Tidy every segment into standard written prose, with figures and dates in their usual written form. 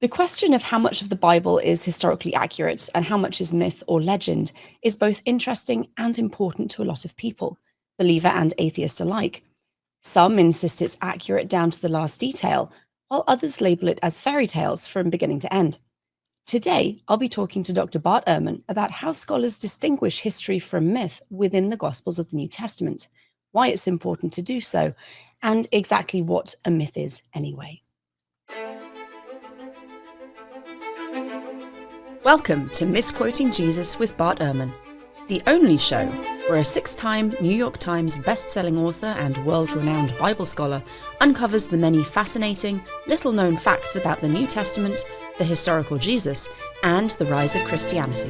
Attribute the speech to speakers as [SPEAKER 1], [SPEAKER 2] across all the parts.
[SPEAKER 1] The question of how much of the Bible is historically accurate and how much is myth or legend is both interesting and important to a lot of people, believer and atheist alike. Some insist it's accurate down to the last detail, while others label it as fairy tales from beginning to end. Today, I'll be talking to Dr. Bart Ehrman about how scholars distinguish history from myth within the Gospels of the New Testament, why it's important to do so, and exactly what a myth is anyway. Welcome to Misquoting Jesus with Bart Ehrman, the only show where a 6-time New York Times best-selling author and world-renowned Bible scholar uncovers the many fascinating, little-known facts about the New Testament, the historical Jesus, and the rise of Christianity.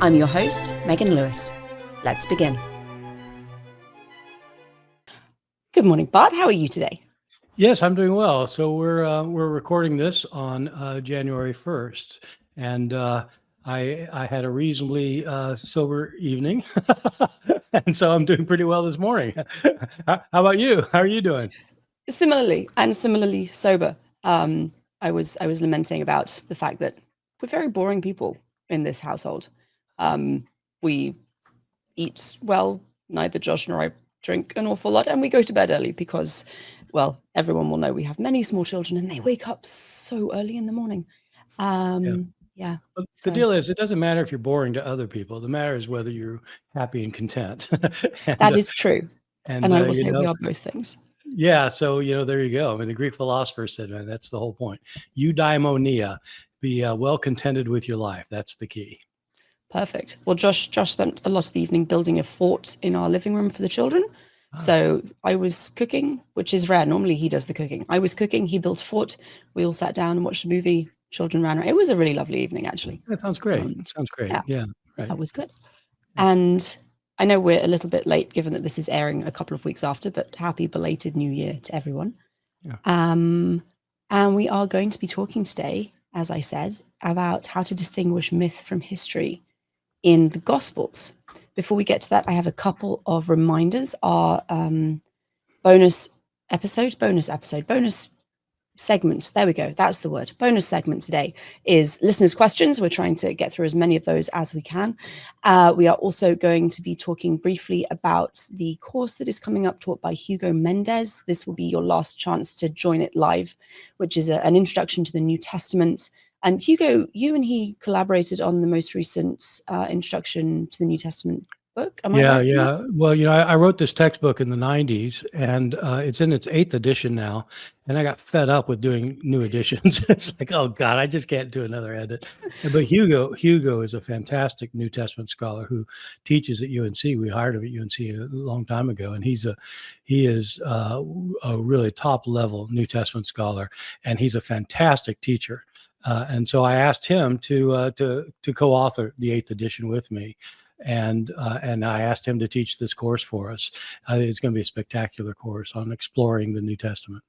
[SPEAKER 1] I'm your host, Megan Lewis. Let's begin. Good morning, Bart. How are you today?
[SPEAKER 2] Yes, I'm doing well. So we're recording this on January 1st, and I had a reasonably sober evening, and so I'm doing pretty well this morning. How about you? How are you doing?
[SPEAKER 1] Similarly sober. I was lamenting about the fact that we're very boring people in this household. We eat well. Neither Josh nor I drink an awful lot, and we go to bed early because, well, everyone will know we have many small children and they wake up so early in the morning. Yeah.
[SPEAKER 2] Well, the deal is, it doesn't matter if you're boring to other people. The matter is whether you're happy and content.
[SPEAKER 1] That is true. And I will say we are both things.
[SPEAKER 2] Yeah, so, there you go. I mean, the Greek philosopher said, man, that's the whole point. Eudaimonia, be well contented with your life. That's the key.
[SPEAKER 1] Perfect. Well, Josh spent a lot of the evening building a fort in our living room for the children. So I was cooking, which is rare. Normally he does the cooking. I was cooking, he built a fort. We all sat down and watched a movie. Children ran around. It was a really lovely evening, actually.
[SPEAKER 2] That sounds great. Sounds great. Yeah, right.
[SPEAKER 1] That was good. And I know we're a little bit late, given that this is airing a couple of weeks after, but happy belated New Year to everyone.
[SPEAKER 2] Yeah.
[SPEAKER 1] And we are going to be talking today, as I said, about how to distinguish myth from history in the Gospels. Before we get to that, I have a couple of reminders. Our bonus segment, there we go, that's the word, bonus segment today is listeners' questions. We're trying to get through as many of those as we can. We are also going to be talking briefly about the course that is coming up taught by Hugo Mendez. This will be your last chance to join it live, which is an introduction to the New Testament. And Hugo, you and he collaborated on the most recent introduction to the New Testament book. Am I right?
[SPEAKER 2] Yeah. Well, I wrote this textbook in the 90s, and it's in its 8th edition now. And I got fed up with doing new editions. It's like, oh God, I just can't do another edit. But Hugo is a fantastic New Testament scholar who teaches at UNC. We hired him at UNC a long time ago, and he is a really top level New Testament scholar, and he's a fantastic teacher. And so I asked him to co-author the 8th edition with me. And I asked him to teach this course for us. I think it's going to be a spectacular course on exploring the New Testament.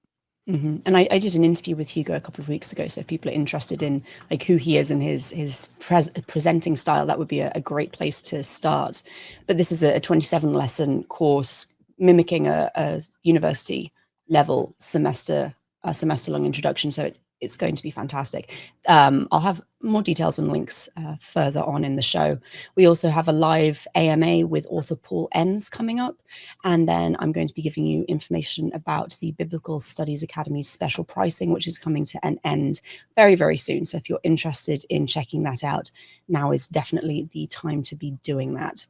[SPEAKER 1] Mm-hmm. And I did an interview with Hugo a couple of weeks ago. So if people are interested in like who he is and his presenting style, that would be a great place to start. But this is a 27 lesson course mimicking a university level semester long introduction. So it's going to be fantastic. I'll have more details and links further on in the show. We also have a live AMA with author Paul Enns coming up. And then I'm going to be giving you information about the Biblical Studies Academy's special pricing, which is coming to an end very, very soon. So if you're interested in checking that out, now is definitely the time to be doing that.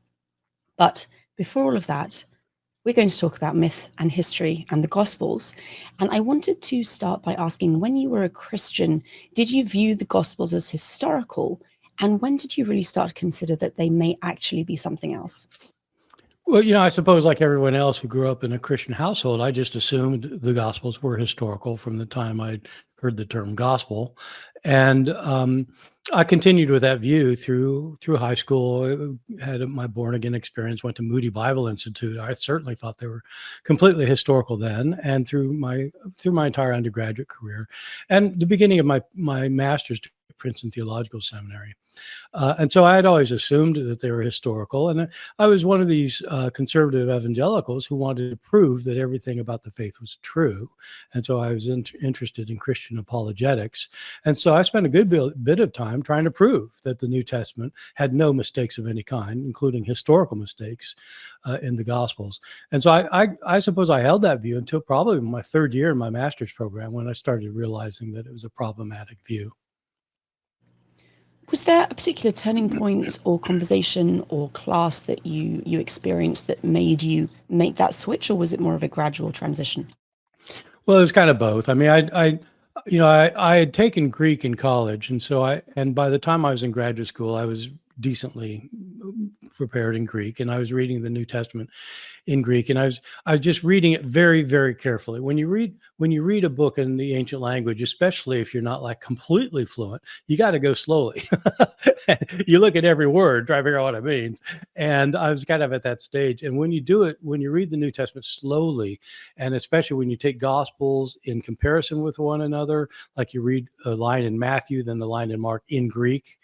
[SPEAKER 1] But before all of that, we're going to talk about myth and history and the Gospels. And I wanted to start by asking, when you were a Christian, did you view the Gospels as historical? And when did you really start to consider that they may actually be something else?
[SPEAKER 2] Well, I suppose like everyone else who grew up in a Christian household, I just assumed the Gospels were historical from the time I'd heard the term gospel. And I continued with that view through high school. I had my born again experience, went to Moody Bible Institute. I certainly thought they were completely historical then, and through my entire undergraduate career, and the beginning of my master's Princeton Theological Seminary. And so I had always assumed that they were historical. And I was one of these conservative evangelicals who wanted to prove that everything about the faith was true. And so I was interested in Christian apologetics. And so I spent a good bit of time trying to prove that the New Testament had no mistakes of any kind, including historical mistakes in the Gospels. And so I suppose I held that view until probably my third year in my master's program, when I started realizing that it was a problematic view.
[SPEAKER 1] Was there a particular turning point or conversation or class that you experienced that made you make that switch, or was it more of a gradual transition?
[SPEAKER 2] Well, it was kind of both. I mean, I had taken Greek in college, and by the time I was in graduate school, I was decently prepared in Greek, and I was reading the New Testament in Greek, and I was just reading it very, very carefully. When you read a book in the ancient language, especially if you're not like completely fluent, you got to go slowly. You look at every word, try to figure out what it means. And I was kind of at that stage. And when you do it, when you read the New Testament slowly, and especially when you take Gospels in comparison with one another, like you read a line in Matthew, then the line in Mark in Greek,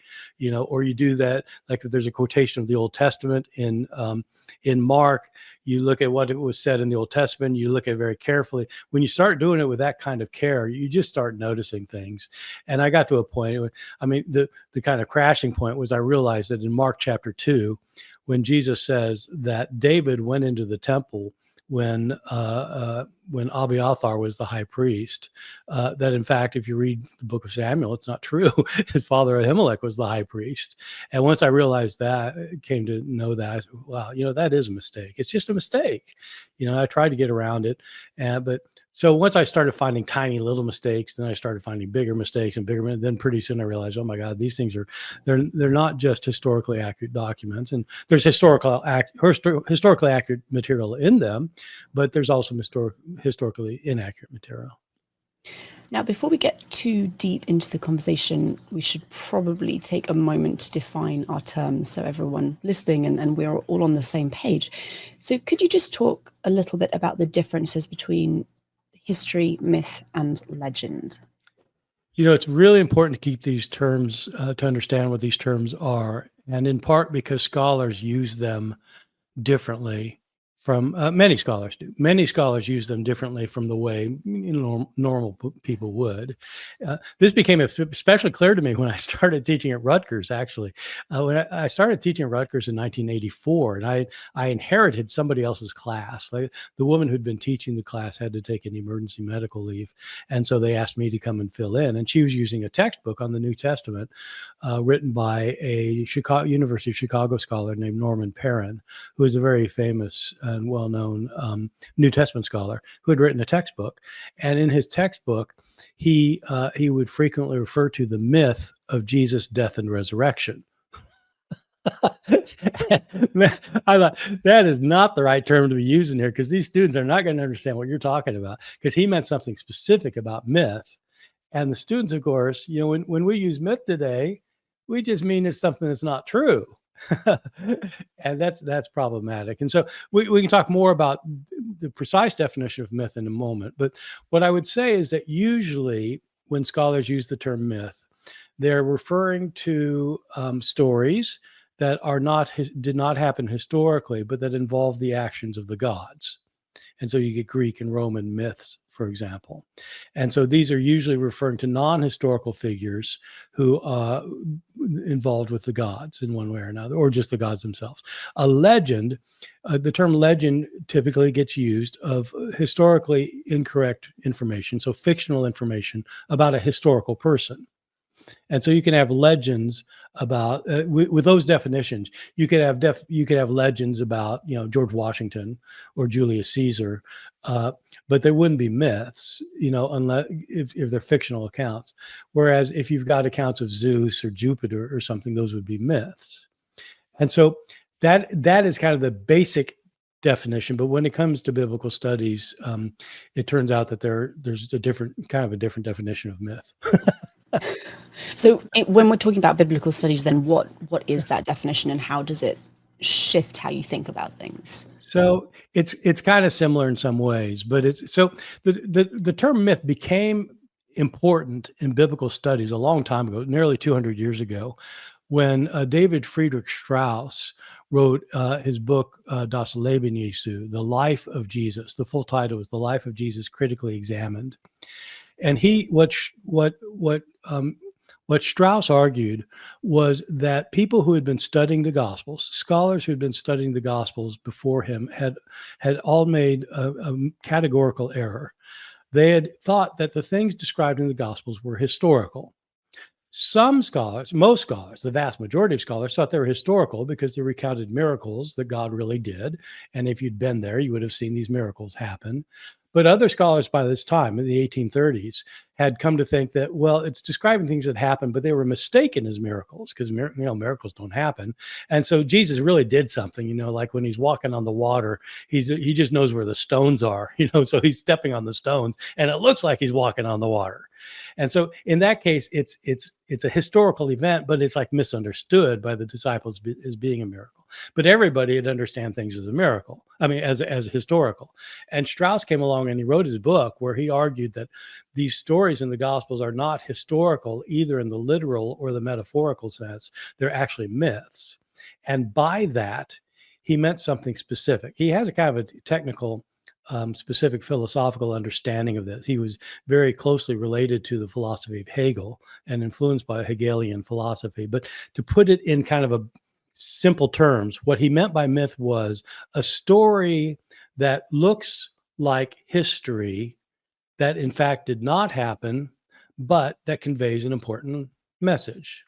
[SPEAKER 2] or you do that, like if there's a quotation of the Old Testament in Mark, you look at what it was said in the Old Testament, you look at it very carefully. When you start doing it with that kind of care, you just start noticing things. And I got to a point, the kind of crashing point was I realized that in Mark chapter 2, when Jesus says that David went into the temple when Abiathar was the high priest, that in fact, if you read the book of Samuel, it's not true. His father Ahimelech was the high priest. And once I realized that, came to know that, I said, wow, that is a mistake. It's just a mistake. I tried to get around it, but so once I started finding tiny little mistakes, then I started finding bigger mistakes and bigger. And then pretty soon I realized, oh my God, these things they're not just historically accurate documents, and there's historically accurate material in them, but there's also historically inaccurate material.
[SPEAKER 1] Now, before we get too deep into the conversation, we should probably take a moment to define our terms so everyone listening and we're all on the same page. So could you just talk a little bit about the differences between history, myth, and legend?
[SPEAKER 2] It's really important to keep these terms, to understand what these terms are, and in part because scholars use them differently from many scholars do. Many scholars use them differently from the way normal people would. This became especially clear to me when I started teaching at Rutgers, actually. When I started teaching at Rutgers in 1984, and I inherited somebody else's class. Like, the woman who'd been teaching the class had to take an emergency medical leave, and so they asked me to come and fill in. And she was using a textbook on the New Testament written by a University of Chicago scholar named Norman Perrin, who is a very famous and well-known New Testament scholar who had written a textbook. And in his textbook, he would frequently refer to the myth of Jesus' death and resurrection. I thought, that is not the right term to be using here, because these students are not going to understand what you're talking about, because he meant something specific about myth. And the students, of course, when we use myth today, we just mean it's something that's not true. And that's problematic. And so we can talk more about the precise definition of myth in a moment. But what I would say is that usually when scholars use the term myth, they're referring to stories that did not happen historically, but that involve the actions of the gods. And so you get Greek and Roman myths, for example. And so these are usually referring to non-historical figures who involved with the gods in one way or another, or just the gods themselves. A legend, the term legend typically gets used of historically incorrect information, so fictional information about a historical person. And so you can have legends about with those definitions. You could have legends about George Washington or Julius Caesar, but they wouldn't be myths, unless if they're fictional accounts. Whereas if you've got accounts of Zeus or Jupiter or something, those would be myths. And so that is kind of the basic definition. But when it comes to biblical studies, it turns out that there's a different definition of myth.
[SPEAKER 1] So when we're talking about biblical studies, then what is that definition, and how does it shift how you think about things?
[SPEAKER 2] So it's kind of similar in some ways, but the term myth became important in biblical studies a long time ago, nearly 200 years ago, when David Friedrich Strauss wrote his book Das Leben Jesu, The Life of Jesus. The full title was The Life of Jesus Critically Examined. And what Strauss argued was that people who had been studying the Gospels, scholars who had been studying the Gospels before him, had all made a categorical error. They had thought that the things described in the Gospels were historical. Some scholars, most scholars, the vast majority of scholars thought they were historical because they recounted miracles that God really did. And if you'd been there, you would have seen these miracles happen. But other scholars by this time, in the 1830s, had come to think that, well, it's describing things that happened, but they were mistaken as miracles because, miracles don't happen. And so Jesus really did something, like when he's walking on the water, he just knows where the stones are, so he's stepping on the stones and it looks like he's walking on the water. And so in that case, it's a historical event, but it's like misunderstood by the disciples as being a miracle. But everybody would understand things as a miracle. I mean, as historical. And Strauss came along and he wrote his book where he argued that these stories in the Gospels are not historical, either in the literal or the metaphorical sense. They're actually myths. And by that, he meant something specific. He has a kind of a technical specific philosophical understanding of this. He was very closely related to the philosophy of Hegel and influenced by Hegelian philosophy. But to put it in kind of a simple terms, what he meant by myth was a story that looks like history that in fact did not happen, but that conveys an important message.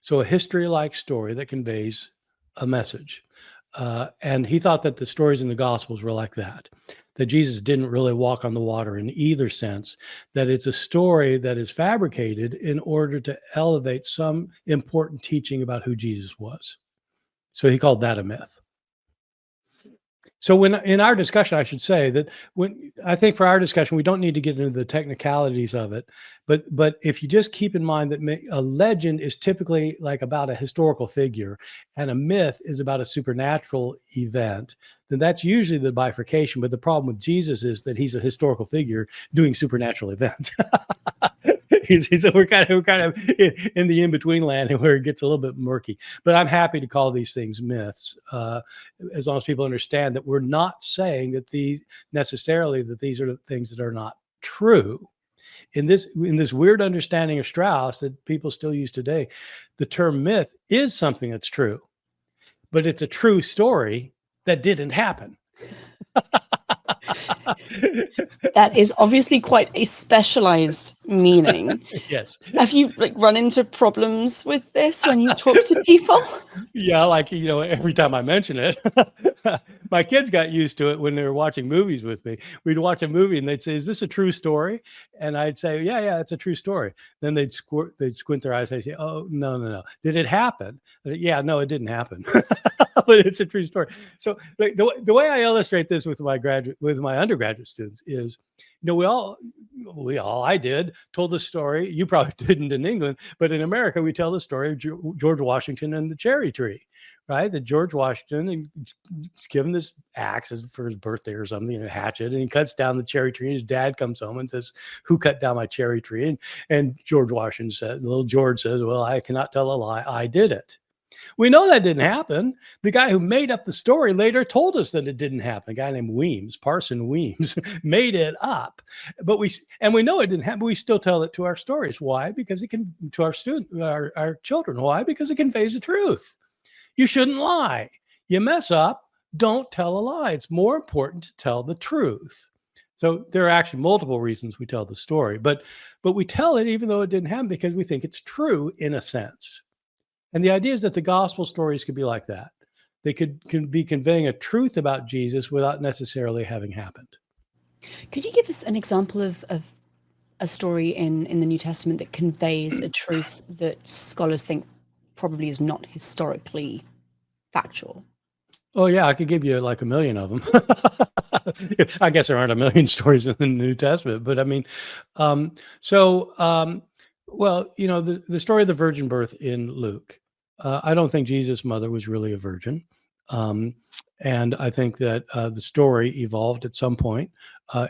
[SPEAKER 2] So a history-like story that conveys a message. And he thought that the stories in the Gospels were like that Jesus didn't really walk on the water in either sense, that it's a story that is fabricated in order to elevate some important teaching about who Jesus was. So he called that a myth. So when in our discussion, I should say that I think for our discussion, we don't need to get into the technicalities of it, but if you just keep in mind that a legend is typically like about a historical figure and a myth is about a supernatural event, then that's usually the bifurcation. But the problem with Jesus is that he's a historical figure doing supernatural events. We're kind of in the in-between land where it gets a little bit murky. But I'm happy to call these things myths, as long as people understand that we're not saying that these are the things that are not true. In this weird understanding of Strauss that people still use today, the term myth is something that's true, but it's a true story that didn't happen.
[SPEAKER 1] That is obviously quite a specialized meaning.
[SPEAKER 2] Yes.
[SPEAKER 1] Have you run into problems with this when you talk to people?
[SPEAKER 2] Yeah, every time I mention it, my kids got used to it when they were watching movies with me. We'd watch a movie and they'd say, "Is this a true story?" And I'd say, "Yeah, it's a true story." Then they'd squint their eyes. They'd say, "Oh, no. Did it happen?" I said, "Yeah, no, it didn't happen." But it's a true story. So the way I illustrate this with my undergraduate students is, I did told the story. You probably didn't in England, but in America, we tell the story of George Washington and the cherry tree, right? That George Washington is given this axe for his birthday or something, a hatchet, and he cuts down the cherry tree. And his dad comes home and says, "Who cut down my cherry tree?" And George Washington says, little George says, "Well, I cannot tell a lie. I did it." We know that didn't happen. The guy who made up the story later told us that it didn't happen. A guy named Weems, Parson Weems, made it up. But we know it didn't happen. But we still tell it to our stories. Why? Because to our children. Why? Because it conveys the truth. You shouldn't lie. You mess up, don't tell a lie. It's more important to tell the truth. So there are actually multiple reasons we tell the story, but we tell it even though it didn't happen because we think it's true in a sense. And the idea is that the gospel stories could be like that. They can be conveying a truth about Jesus without necessarily having happened.
[SPEAKER 1] Could you give us an example of a story in the New Testament that conveys a truth that scholars think probably is not historically factual?
[SPEAKER 2] Oh, yeah, I could give you like a million of them. I guess there aren't a million stories in the New Testament, but I mean, well, the story of the virgin birth in Luke. I don't think Jesus' mother was really a virgin. And I think that the story evolved at some point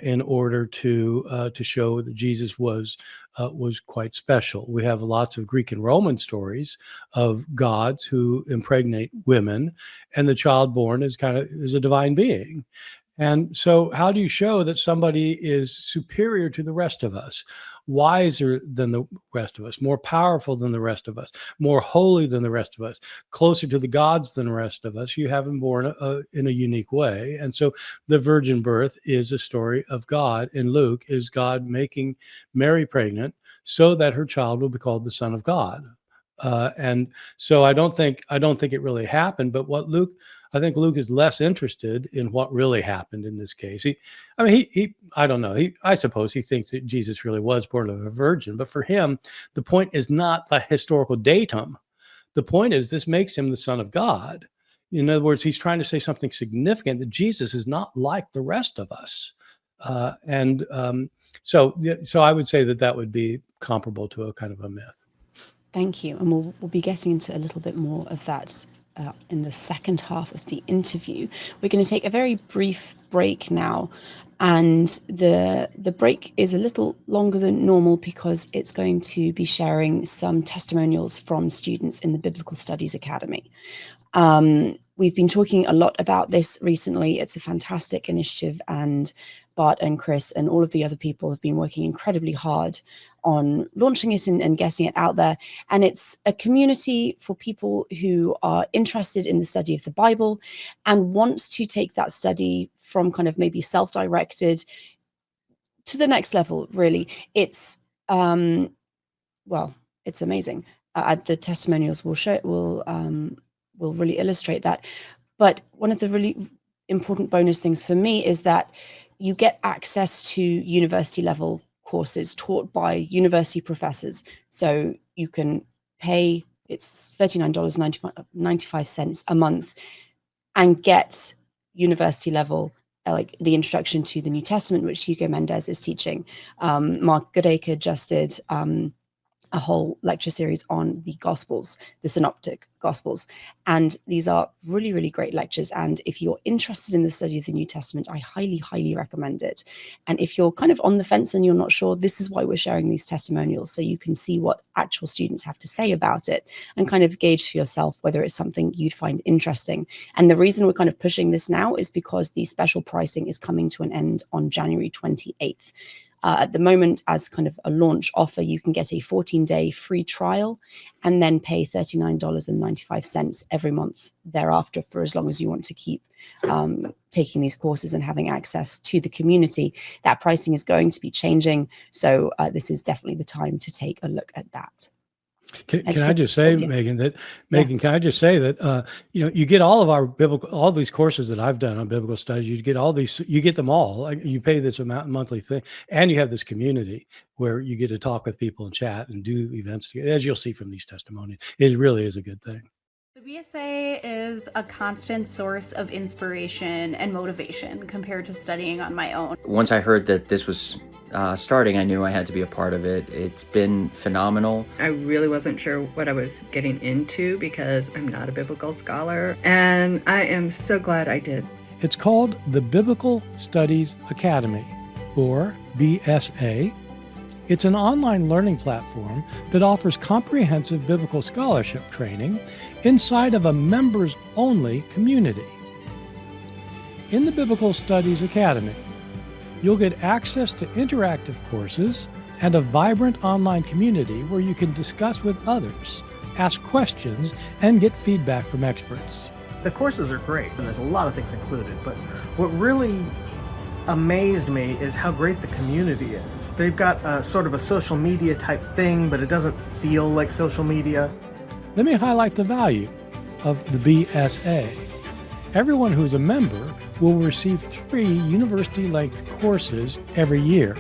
[SPEAKER 2] in order to show that Jesus was quite special. We have lots of Greek and Roman stories of gods who impregnate women, and the child born is a divine being. And so how do you show that somebody is superior to the rest of us, wiser than the rest of us, more powerful than the rest of us, more holy than the rest of us, closer to the gods than the rest of us? You have him born in a unique way. And so the virgin birth is a story of God. In Luke, is God making Mary pregnant so that her child will be called the Son of God. And so I don't think it really happened. But I think Luke is less interested in what really happened in this case. I don't know. I suppose he thinks that Jesus really was born of a virgin. But for him, the point is not the historical datum. The point is this makes him the Son of God. In other words, he's trying to say something significant, that Jesus is not like the rest of us. So I would say that would be comparable to a kind of a myth.
[SPEAKER 1] Thank you. And we'll be getting into a little bit more of that in the second half of the interview. We're going to take a very brief break now. And the break is a little longer than normal because it's going to be sharing some testimonials from students in the Biblical Studies Academy. We've been talking a lot about this recently. It's a fantastic initiative, and Bart and Chris and all of the other people have been working incredibly hard on launching it and getting it out there. And it's a community for people who are interested in the study of the Bible and wants to take that study from kind of maybe self-directed to the next level, really. It's, it's amazing. The testimonials will really illustrate that. But one of the really important bonus things for me is that you get access to university level courses taught by university professors. So you can pay, it's $39.95 a month, and get university level, like the introduction to the New Testament, which Hugo Mendez is teaching. Mark Goodacre just did a whole lecture series on the Gospels, the Synoptic Gospels. And these are really, really great lectures. And if you're interested in the study of the New Testament, I highly, highly recommend it. And if you're kind of on the fence and you're not sure, this is why we're sharing these testimonials, so you can see what actual students have to say about it and kind of gauge for yourself whether it's something you'd find interesting. And the reason we're kind of pushing this now is because the special pricing is coming to an end on January 28th. At the moment, as kind of a launch offer, you can get a 14-day free trial and then pay $39.95 every month thereafter for as long as you want to keep taking these courses and having access to the community. That pricing is going to be changing, so this is definitely the time to take a look at that.
[SPEAKER 2] Can I just say, Megan, can I just say that, you get all of all these courses that I've done on biblical studies, you get them all. You pay this amount monthly thing, and you have this community where you get to talk with people and chat and do events together, as you'll see from these testimonies. It really is a good thing.
[SPEAKER 3] The BSA is a constant source of inspiration and motivation compared to studying on my own.
[SPEAKER 4] Once I heard that this was starting, I knew I had to be a part of it. It's been phenomenal.
[SPEAKER 5] I really wasn't sure what I was getting into because I'm not a biblical scholar, and I am so glad I did.
[SPEAKER 2] It's called the Biblical Studies Academy, or BSA. It's an online learning platform that offers comprehensive biblical scholarship training inside of a members-only community. In the Biblical Studies Academy, you'll get access to interactive courses and a vibrant online community where you can discuss with others, ask questions, and get feedback from experts.
[SPEAKER 6] The courses are great, and there's a lot of things included, but what really amazed me is how great the community is. They've got a sort of a social media type thing, but it doesn't feel like social media.
[SPEAKER 2] Let me highlight the value of the BSA. Everyone who's a member will receive 3 university-length courses every year.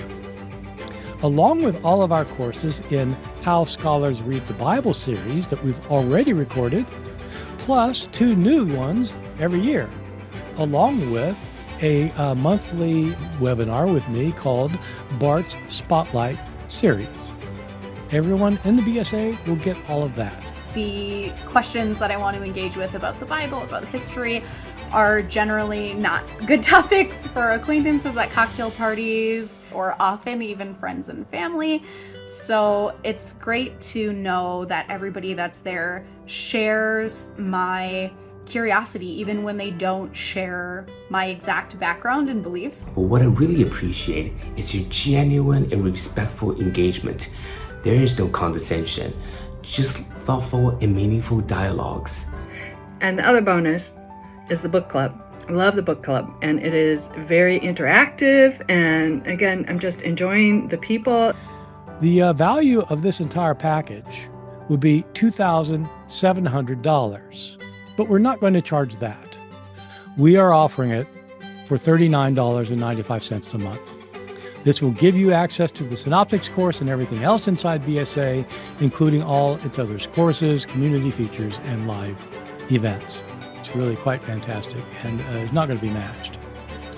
[SPEAKER 2] Along with all of our courses in How Scholars Read the Bible series that we've already recorded, plus 2 new ones every year, along with a monthly webinar with me called Bart's Spotlight Series. Everyone in the BSA will get all of that.
[SPEAKER 3] The questions that I want to engage with about the Bible, about history, are generally not good topics for acquaintances at cocktail parties or often even friends and family. So it's great to know that everybody that's there shares my curiosity, even when they don't share my exact background and beliefs.
[SPEAKER 7] But what I really appreciate is your genuine and respectful engagement. There is no condescension, just thoughtful and meaningful dialogues.
[SPEAKER 5] And the other bonus is the book club. I love the book club, and it is very interactive. And again, I'm just enjoying the people.
[SPEAKER 2] The value of this entire package would be $2,700, but we're not going to charge that. We are offering it for $39.95 a month. This will give you access to the Synoptics course and everything else inside BSA, including all its other courses, community features, and live events. It's really quite fantastic, and it's not going to be matched.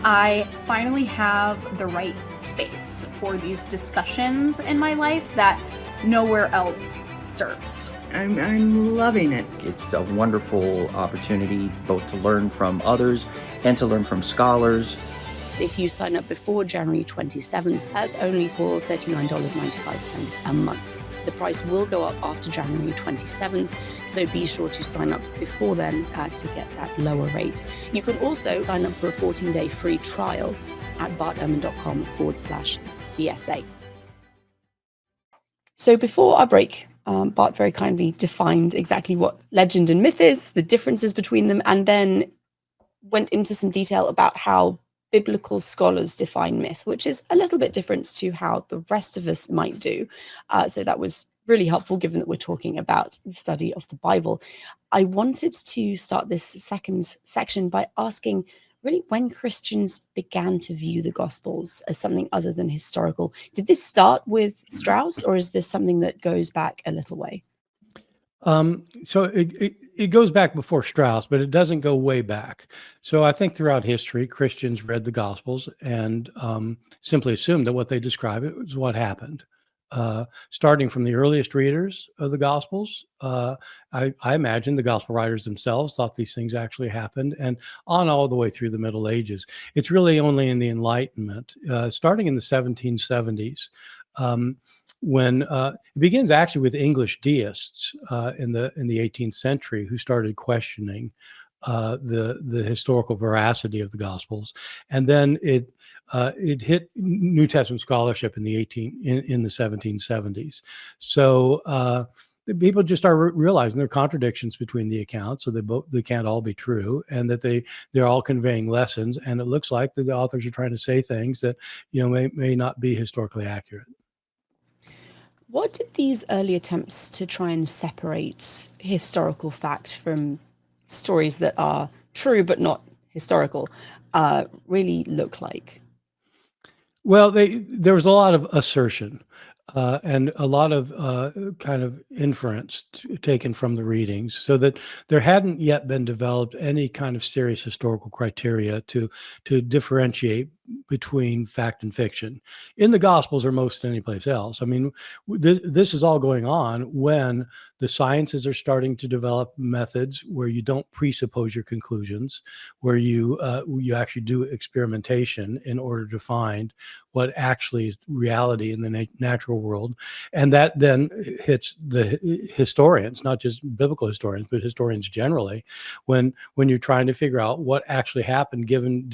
[SPEAKER 3] I finally have the right space for these discussions in my life that nowhere else serves.
[SPEAKER 5] I'm loving it.
[SPEAKER 4] It's a wonderful opportunity both to learn from others and to learn from scholars.
[SPEAKER 1] If you sign up before January 27th, that's only for $39.95 a month. The price will go up after January 27th, so be sure to sign up before then to get that lower rate. You can also sign up for a 14-day free trial at bartehrman.com/BSA. So before our break, Bart very kindly defined exactly what legend and myth is, the differences between them, and then went into some detail about how biblical scholars define myth, which is a little bit different to how the rest of us might do. So that was really helpful, given that we're talking about the study of the Bible. I wanted to start this second section by asking really when Christians began to view the Gospels as something other than historical. Did this start with Strauss, or is this something that goes back a little way?
[SPEAKER 2] So it goes back before Strauss, but it doesn't go way back. So I think throughout history, Christians read the Gospels and simply assumed that what they describe it was what happened. Starting from the earliest readers of the Gospels, I imagine the Gospel writers themselves thought these things actually happened, and on all the way through the Middle Ages. It's really only in the Enlightenment, starting in the 1770s, when it begins actually with English deists in the 18th century who started questioning the historical veracity of the Gospels, and then it hit New Testament scholarship in the 1770s. So people just start realizing there are contradictions between the accounts, so they can't all be true, and that they're all conveying lessons. And it looks like the authors are trying to say things that may not be historically accurate.
[SPEAKER 1] What did these early attempts to try and separate historical fact from stories that are true but not historical really look like?
[SPEAKER 2] Well, there was a lot of assertion and a lot of kind of inference taken from the readings, so that there hadn't yet been developed any kind of serious historical criteria to differentiate between fact and fiction in the Gospels or most any place else. I mean, this is all going on when the sciences are starting to develop methods where you don't presuppose your conclusions, where you actually do experimentation in order to find what actually is reality in the natural world. And that then hits the historians, not just biblical historians, but historians generally, when you're trying to figure out what actually happened given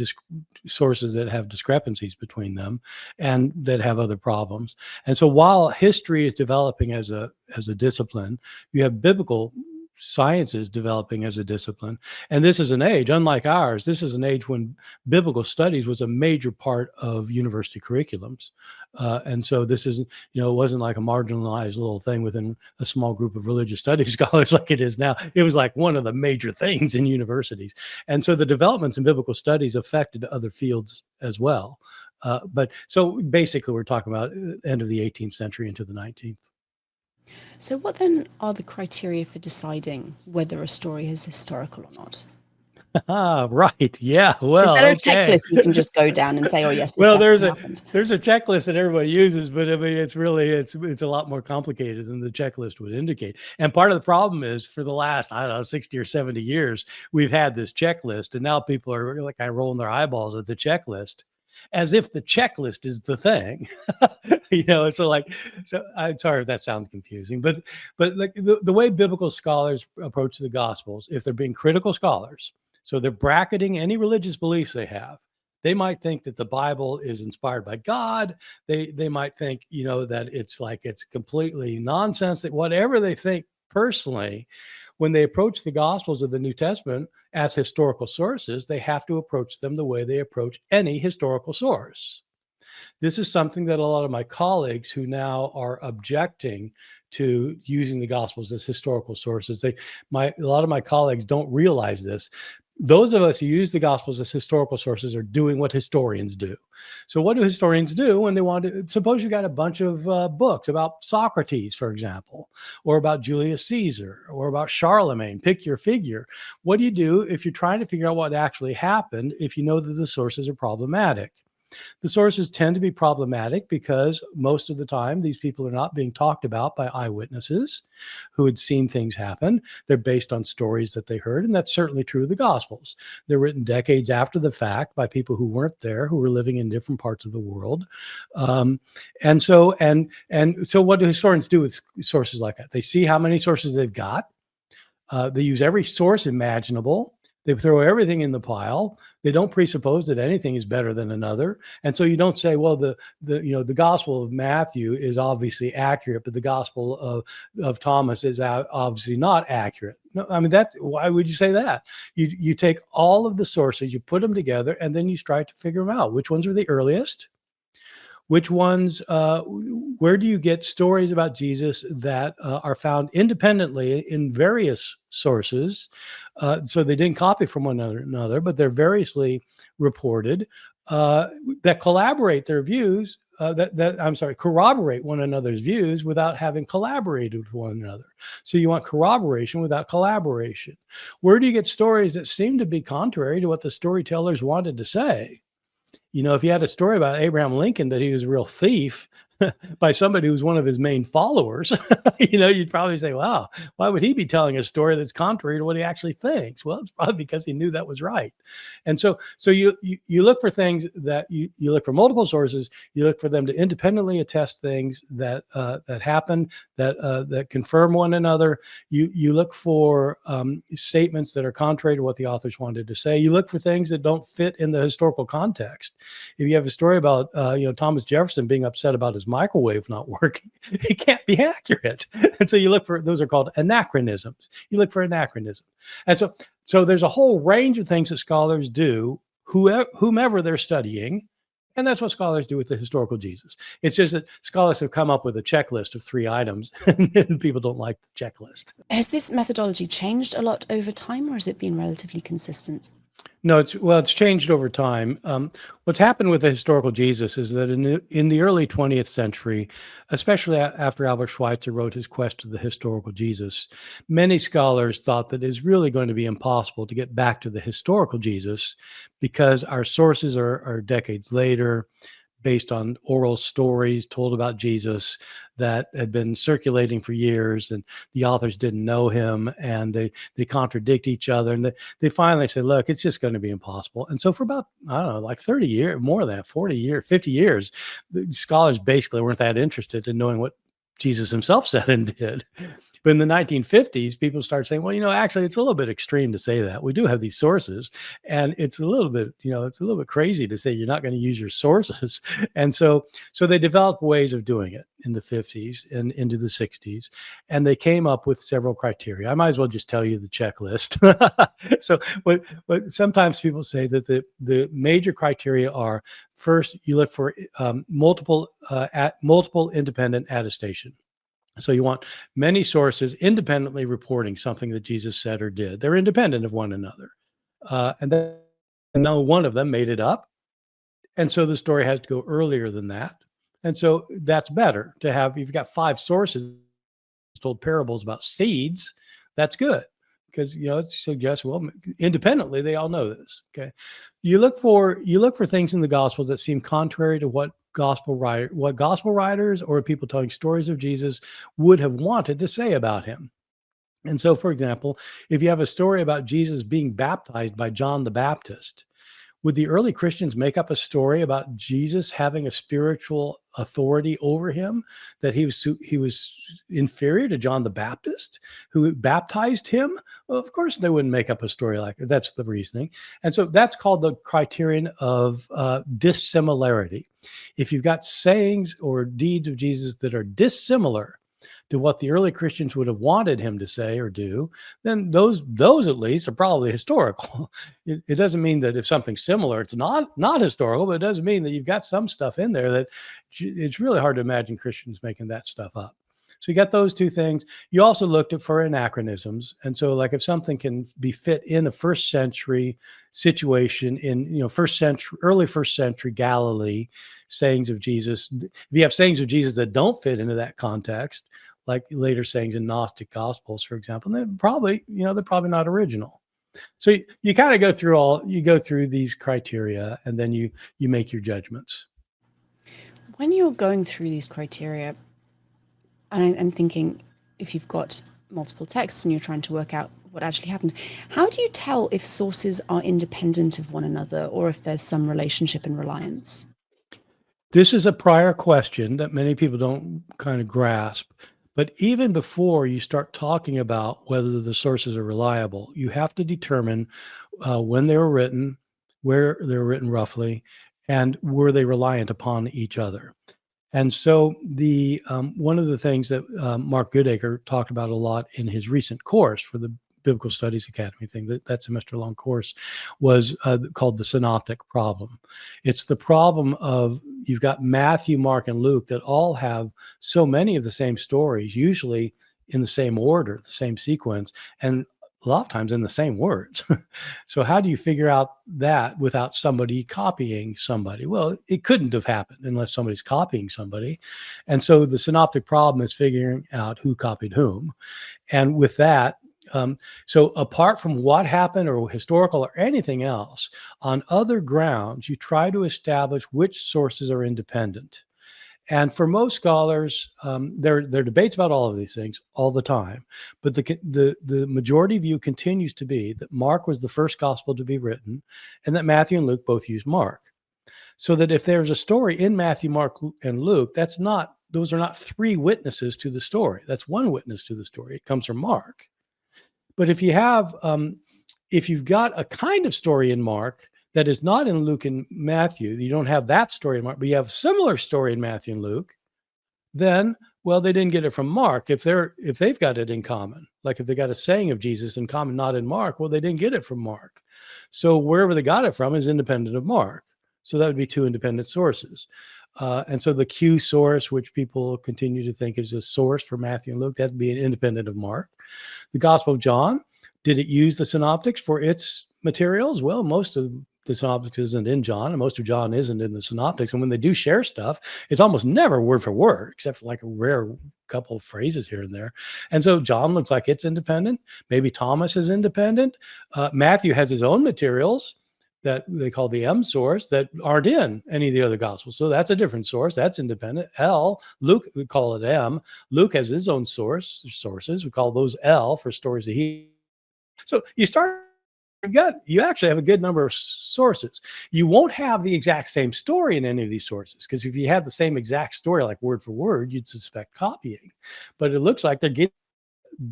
[SPEAKER 2] sources that have discrepancies between them and that have other problems. And so while history is developing as a discipline, you have biblical sciences developing as a discipline. And this is an age, unlike ours, this is an age when biblical studies was a major part of university curriculums. And so this isn't, it wasn't like a marginalized little thing within a small group of religious studies scholars like it is now. It was like one of the major things in universities. And so the developments in biblical studies affected other fields as well. But so basically we're talking about end of the 18th century into the 19th.
[SPEAKER 1] So what then are the criteria for deciding whether a story is historical or not?
[SPEAKER 2] Right. Yeah.
[SPEAKER 1] Is
[SPEAKER 2] Well,
[SPEAKER 1] there a
[SPEAKER 2] okay.
[SPEAKER 1] checklist you can just go down and say, oh yes, this
[SPEAKER 2] Well,
[SPEAKER 1] definitely happened?
[SPEAKER 2] there's a checklist that everybody uses, but I mean, it's a lot more complicated than the checklist would indicate. And part of the problem is for the last, I don't know, 60 or 70 years, we've had this checklist, and now people are like kind of rolling their eyeballs at the checklist as if the checklist is the thing. So I'm sorry if that sounds confusing, but like the way biblical scholars approach the gospels, if they're being critical scholars, so they're bracketing any religious beliefs they have. They might think that the Bible is inspired by God. They might think, that it's completely nonsense, that whatever they think personally, when they approach the Gospels of the New Testament as historical sources, they have to approach them the way they approach any historical source. This is something that a lot of my colleagues who now are objecting to using the Gospels as historical sources, a lot of my colleagues don't realize this. Those of us who use the Gospels as historical sources are doing what historians do. So what do historians do when they want to, suppose you got a bunch of books about Socrates, for example, or about Julius Caesar, or about Charlemagne, pick your figure. What do you do if you're trying to figure out what actually happened if you know that the sources are problematic? The sources tend to be problematic because most of the time these people are not being talked about by eyewitnesses who had seen things happen. They're based on stories that they heard, and that's certainly true of the Gospels. They're written decades after the fact by people who weren't there, who were living in different parts of the world. And so what do historians do with sources like that? They see how many sources they've got. They use every source imaginable. They throw everything in the pile. They don't presuppose that anything is better than another. And so you don't say, well, the Gospel of Matthew is obviously accurate, but the Gospel of Thomas is obviously not accurate. No, I mean, why would you say that? You take all of the sources, you put them together, and then you try to figure them out. Which ones are the earliest? Which ones, where do you get stories about Jesus that are found independently in various sources? So they didn't copy from one another, but they're variously reported that collaborate their views, corroborate one another's views without having collaborated with one another. So you want corroboration without collaboration. Where do you get stories that seem to be contrary to what the storytellers wanted to say? If you had a story about Abraham Lincoln that he was a real thief by somebody who's one of his main followers, you'd probably say, wow, why would he be telling a story that's contrary to what he actually thinks? Well, it's probably because he knew that was right. And so you look for things that you look for multiple sources. You look for them to independently attest things that happen, that confirm one another. You look for statements that are contrary to what the authors wanted to say. You look for things that don't fit in the historical context. If you have a story about Thomas Jefferson being upset about his microwave not working, it can't be accurate. And so you look for, those are called anachronisms. You look for anachronism. And so there's a whole range of things that scholars do, whomever they're studying. And that's what scholars do with the historical Jesus. It's just that scholars have come up with a checklist of 3 items, and people don't like the checklist.
[SPEAKER 1] Has this methodology changed a lot over time, or has it been relatively consistent?
[SPEAKER 2] No, it's changed over time. What's happened with the historical Jesus is that in the early 20th century, especially after Albert Schweitzer wrote his Quest to the Historical Jesus, many scholars thought that it's really going to be impossible to get back to the historical Jesus because our sources are decades later, based on oral stories told about Jesus that had been circulating for years, and the authors didn't know him, and they contradict each other, and they finally said, look, it's just going to be impossible. And so for about, I don't know, like 30 years, more than that, 40 years, 50 years, the scholars basically weren't that interested in knowing what Jesus himself said and did. But in the 1950s, people started saying, well, actually, it's a little bit extreme to say that. We do have these sources, and it's a little bit, it's a little bit crazy to say you're not going to use your sources. And so they developed ways of doing it in the 50s and into the 60s, and they came up with several criteria. I might as well just tell you the checklist. So what sometimes people say that the major criteria are, first, you look for multiple independent attestation. So you want many sources independently reporting something that Jesus said or did. They're independent of one another. And then no one of them made it up. And so the story has to go earlier than that. And so that's better to have, if you've got 5 sources told parables about seeds, that's good. because it suggests, well, independently they all know this. Okay, you look for things in the Gospels that seem contrary to what gospel writers or people telling stories of Jesus would have wanted to say about him. And so, for example, if you have a story about Jesus being baptized by John the Baptist, would the early Christians make up a story about Jesus having a spiritual authority over him, that he was inferior to John the Baptist, who baptized him? Well, of course they wouldn't make up a story like that. That's the reasoning. And so that's called the criterion of dissimilarity. If you've got sayings or deeds of Jesus that are dissimilar to what the early Christians would have wanted him to say or do, then those at least are probably historical. It doesn't mean that if something's similar, it's not historical, but it doesn't mean that you've got some stuff in there that it's really hard to imagine Christians making that stuff up. So you got those two things. You also looked for anachronisms. And so like if something can be fit in a first century situation in, early first century Galilee, sayings of Jesus, if you have sayings of Jesus that don't fit into that context, like later sayings in Gnostic Gospels, for example, then probably, they're probably not original. So you kind of go through these criteria, and then you make your judgments.
[SPEAKER 1] When you're going through these criteria, and I'm thinking, if you've got multiple texts and you're trying to work out what actually happened, how do you tell if sources are independent of one another or if there's some relationship and reliance?
[SPEAKER 2] This is a prior question that many people don't kind of grasp. But even before you start talking about whether the sources are reliable, you have to determine when they were written, where they were written roughly, and were they reliant upon each other. And so the one of the things that Mark Goodacre talked about a lot in his recent course for the Biblical Studies Academy thing, that semester-long course, was called the synoptic problem. It's the problem of you've got Matthew, Mark, and Luke that all have so many of the same stories, usually in the same order, the same sequence, and a lot of times in the same words. So how do you figure out that without somebody copying somebody? Well, it couldn't have happened unless somebody's copying somebody. And so the synoptic problem is figuring out who copied whom. And with that, so apart from what happened or historical or anything else, on other grounds, you try to establish which sources are independent. And for most scholars, there are debates about all of these things all the time. But the majority view continues to be that Mark was the first gospel to be written, and that Matthew and Luke both use Mark. So that if there's a story in Matthew, Mark, and Luke, those are not three witnesses to the story. That's one witness to the story. It comes from Mark. But if you've got a kind of story in Mark that is not in Luke and Matthew, you don't have that story in Mark, but you have a similar story in Matthew and Luke, then, well, they didn't get it from Mark. If they've got it in common, like if they got a saying of Jesus in common, not in Mark, well, they didn't get it from Mark. So wherever they got it from is independent of Mark. So that would be two independent sources. And so the Q source, which people continue to think is a source for Matthew and Luke, that'd be an independent of Mark. The Gospel of John, did it use the synoptics for its materials? Well, most of the synoptics isn't in John, and most of John isn't in the synoptics. And when they do share stuff, it's almost never word for word, except for like a rare couple of phrases here and there. And so John looks like it's independent. Maybe Thomas is independent. Matthew has his own materials that they call the M source that aren't in any of the other gospels. So that's a different source. That's independent. Luke, we call it M. Luke has his own sources. We call those L for stories that he. So you actually have a good number of sources. You won't have the exact same story in any of these sources, because if you had the same exact story, like word for word, you'd suspect copying. But it looks like they're getting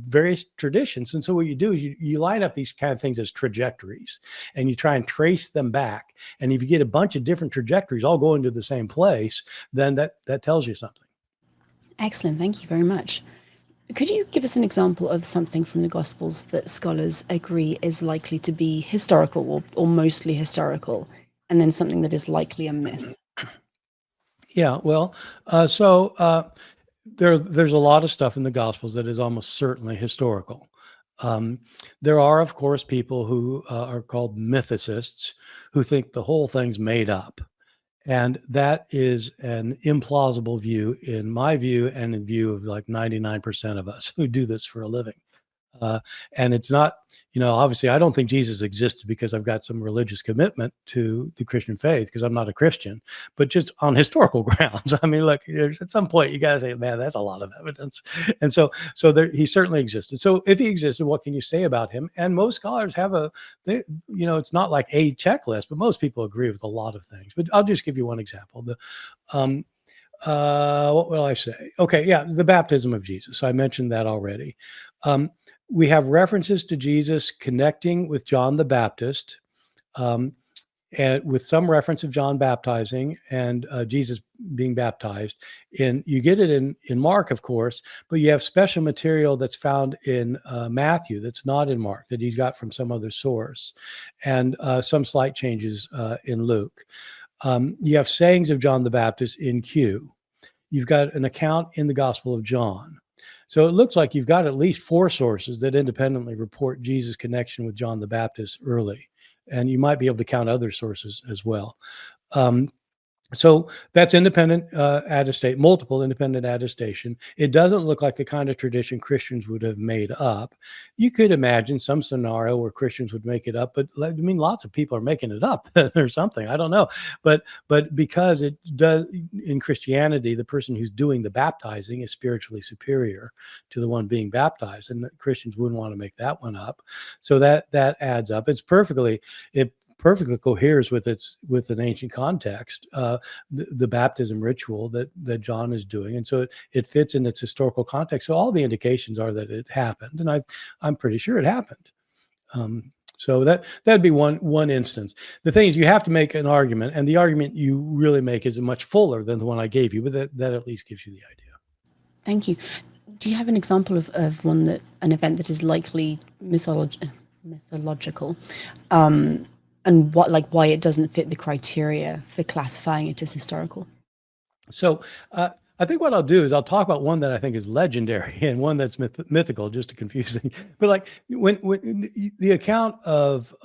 [SPEAKER 2] various traditions. And so what you do is you line up these kind of things as trajectories, and you try and trace them back. And if you get a bunch of different trajectories all going to the same place, then that tells you something.
[SPEAKER 1] Excellent. Thank you very much. Could you give us an example of something from the Gospels that scholars agree is likely to be historical or mostly historical, and then something that is likely a myth?
[SPEAKER 2] Yeah, well, there's a lot of stuff in the Gospels that is almost certainly historical. There are, of course, people who are called mythicists who think the whole thing's made up. And that is an implausible view in my view and in view of like 99% of us who do this for a living. And it's not, obviously, I don't think Jesus existed because I've got some religious commitment to the Christian faith, because I'm not a Christian, but just on historical grounds. I mean, look, at some point you got to say, man, that's a lot of evidence. And so he certainly existed. So if he existed, what can you say about him? And most scholars have it's not like a checklist, but most people agree with a lot of things. But I'll just give you one example. What will I say? Okay, yeah, the baptism of Jesus. I mentioned that already. We have references to Jesus connecting with John the Baptist, and with some reference of John baptizing and Jesus being baptized. You get it in Mark, of course, but you have special material that's found in Matthew that's not in Mark, that he's got from some other source, and some slight changes in Luke. You have sayings of John the Baptist in Q. You've got an account in the Gospel of John. So it looks like you've got at least 4 sources that independently report Jesus' connection with John the Baptist early. And you might be able to count other sources as well. So that's independent multiple independent attestation. It doesn't look like the kind of tradition Christians would have made up. You could imagine some scenario where Christians would make it up, but I mean, lots of people are making it up or something. I don't know. But because it does, in Christianity, the person who's doing the baptizing is spiritually superior to the one being baptized, and Christians wouldn't want to make that one up. So that adds up. It perfectly coheres with an ancient context, the baptism ritual that John is doing, and so it fits in its historical context. So all the indications are that it happened, and I'm pretty sure it happened. So that'd be one instance. The thing is, you have to make an argument, and the argument you really make is much fuller than the one I gave you, but that at least gives you the idea.
[SPEAKER 1] Thank you. Do you have an example of an event that is likely mythological? And why it doesn't fit the criteria for classifying it as historical?
[SPEAKER 2] So I think what I'll do is I'll talk about one that I think is legendary and one that's mythical, just to confuse things. But like when the account of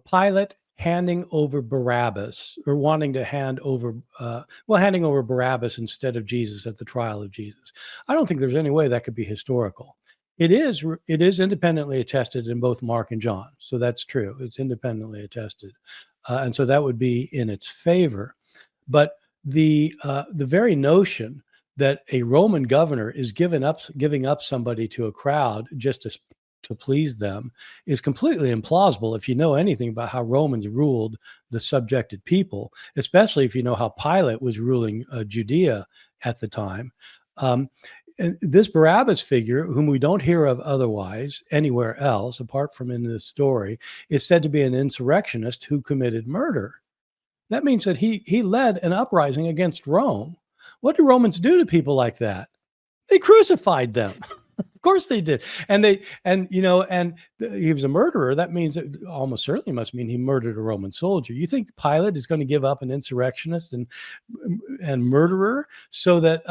[SPEAKER 2] Pilate handing over Barabbas, or wanting to handing over Barabbas instead of Jesus at the trial of Jesus, I don't think there's any way that could be historical. It is independently attested in both Mark and John. So that's true. It's independently attested. And so that would be in its favor. But the very notion that a Roman governor is giving up somebody to a crowd just to please them is completely implausible if you know anything about how Romans ruled the subjected people, especially if you know how Pilate was ruling Judea at the time. And this Barabbas figure, whom we don't hear of otherwise anywhere else, apart from in this story, is said to be an insurrectionist who committed murder. That means that he led an uprising against Rome. What do Romans do to people like that? They crucified them. Of course they did. And he was a murderer. That means it almost certainly must mean he murdered a Roman soldier. You think Pilate is going to give up an insurrectionist and murderer so that,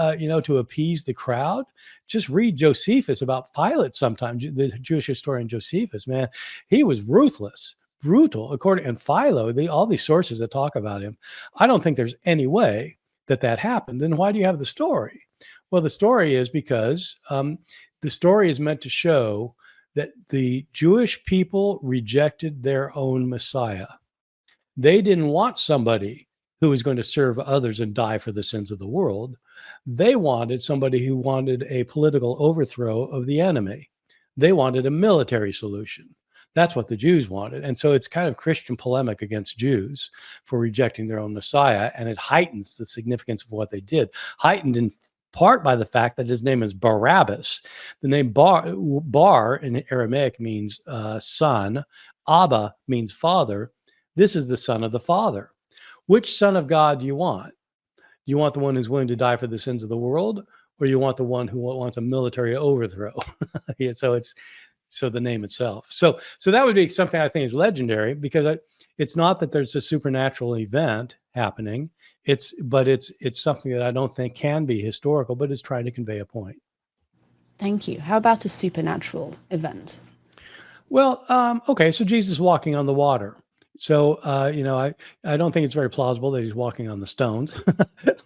[SPEAKER 2] to appease the crowd? Just read Josephus about Pilate sometime, the Jewish historian Josephus, man. He was ruthless, brutal, and Philo, all these sources that talk about him. I don't think there's any way that happened. Then why do you have the story? Well, the story is because the story is meant to show that the Jewish people rejected their own Messiah. They didn't want somebody who was going to serve others and die for the sins of the world. They wanted somebody who wanted a political overthrow of the enemy. They wanted a military solution. That's what the Jews wanted. And so it's kind of Christian polemic against Jews for rejecting their own Messiah, and it heightens the significance of what they did, heightened in part by the fact that his name is Barabbas. The name Bar in Aramaic means son. Abba means father. This is the son of the Father. Which son of God do you want? Do you want the one who's willing to die for the sins of the world, or you want the one who wants a military overthrow? Yeah, so the name itself. So that would be something I think is legendary, because it's not that there's a supernatural event happening. It's something that I don't think can be historical, but is trying to convey a point.
[SPEAKER 1] Thank you. How about a supernatural event?
[SPEAKER 2] Well, okay, so Jesus walking on the water. So, I don't think it's very plausible that he's walking on the stones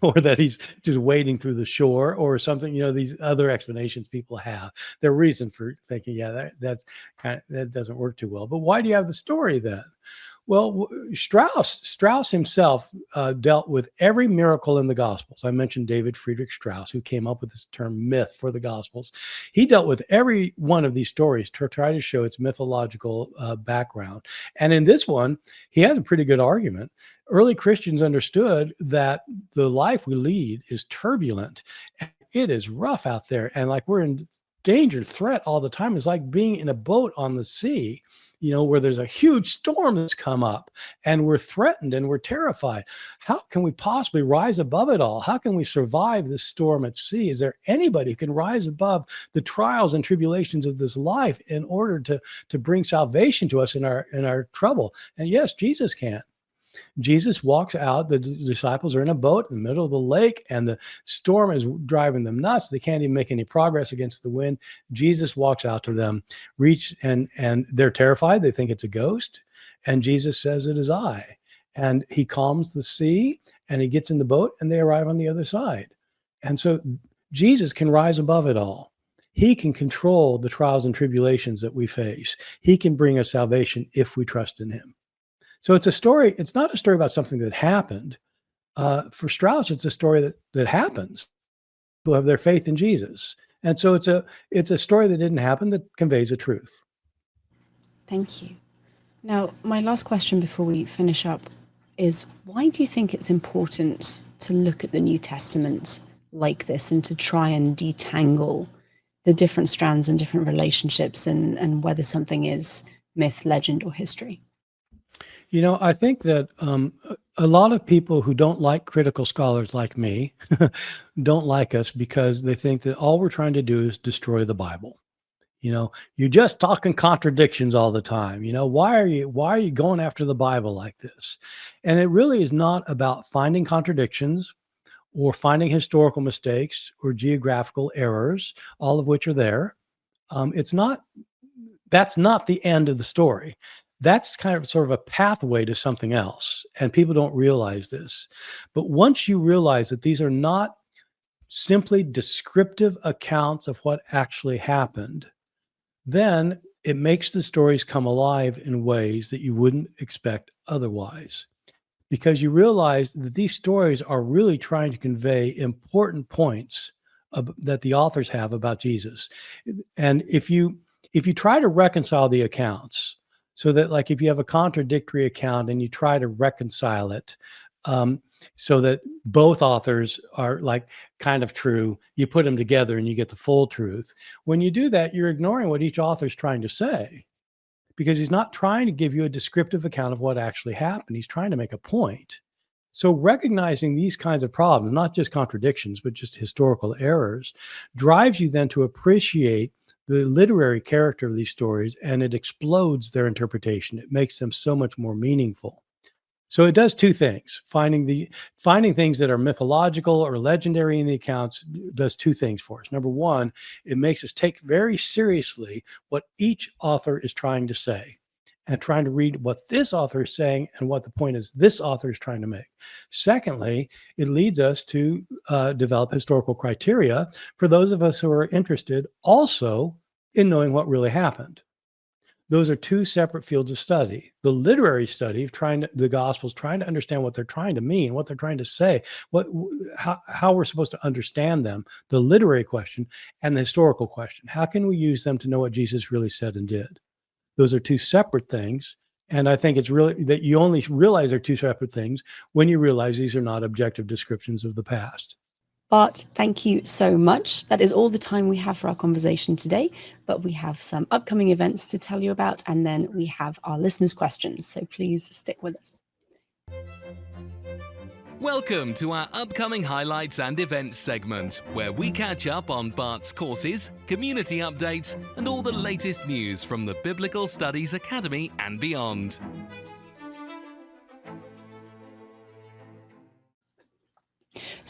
[SPEAKER 2] or that he's just wading through the shore or something. These other explanations people have. Their reason for thinking, that doesn't work too well. But why do you have the story then? Well, Strauss himself dealt with every miracle in the Gospels. I mentioned David Friedrich Strauss, who came up with this term myth for the Gospels. He dealt with every one of these stories to try to show its mythological background. And in this one, he has a pretty good argument. Early Christians understood that the life we lead is turbulent. It is rough out there. And like we're in danger, threat all the time. It's like being in a boat on the sea, where there's a huge storm that's come up and we're threatened and we're terrified. How can we possibly rise above it all? How can we survive this storm at sea? Is there anybody who can rise above the trials and tribulations of this life in order to bring salvation to us in our trouble? And yes, Jesus can. Jesus walks out. The disciples are in a boat in the middle of the lake, and the storm is driving them nuts. They can't even make any progress against the wind. Jesus walks out to them, and they're terrified. They think it's a ghost. And Jesus says, "It is I." And he calms the sea, and he gets in the boat, and they arrive on the other side. And so Jesus can rise above it all. He can control the trials and tribulations that we face. He can bring us salvation if we trust in him. So it's a story. It's not a story about something that happened. For Strauss, it's a story that happens. Who have their faith in Jesus, and so it's a story that didn't happen that conveys a truth.
[SPEAKER 1] Thank you. Now, my last question before we finish up is: why do you think it's important to look at the New Testament like this and to try and detangle the different strands and different relationships and whether something is myth, legend, or history?
[SPEAKER 2] I think that a lot of people who don't like critical scholars like me don't like us because they think that all we're trying to do is destroy the Bible. You're just talking contradictions all the time. Why are you going after the Bible like this? And it really is not about finding contradictions or finding historical mistakes or geographical errors, all of which are there. That's not the end of the story. That's kind of sort of a pathway to something else. And people don't realize this. But once you realize that these are not simply descriptive accounts of what actually happened, then it makes the stories come alive in ways that you wouldn't expect otherwise. Because you realize that these stories are really trying to convey important points that the authors have about Jesus. And if you try to reconcile the accounts, so that like if you have a contradictory account and you try to reconcile it so that both authors are like kind of true, you put them together and you get the full truth. When you do that, you're ignoring what each author is trying to say, because he's not trying to give you a descriptive account of what actually happened. He's trying to make a point. So recognizing these kinds of problems, not just contradictions, but just historical errors, drives you then to appreciate the literary character of these stories, and it explodes their interpretation. It makes them so much more meaningful. So it does two things. Finding things that are mythological or legendary in the accounts does two things for us. Number one, it makes us take very seriously what each author is trying to say and trying to read what this author is saying and what the point is this author is trying to make. Secondly, it leads us to develop historical criteria for those of us who are interested also in knowing what really happened. Those are two separate fields of study. The literary study of the Gospels, trying to understand what they're trying to mean, what they're trying to say, how we're supposed to understand them, the literary question, and the historical question. How can we use them to know what Jesus really said and did? Those are two separate things. And I think it's really that you only realize they're two separate things when you realize these are not objective descriptions of the past.
[SPEAKER 1] Bart, thank you so much. That is all the time we have for our conversation today, but we have some upcoming events to tell you about, and then we have our listeners' questions, so please stick with us.
[SPEAKER 8] Welcome to our upcoming highlights and events segment, where we catch up on Bart's courses, community updates, and all the latest news from the Biblical Studies Academy and beyond.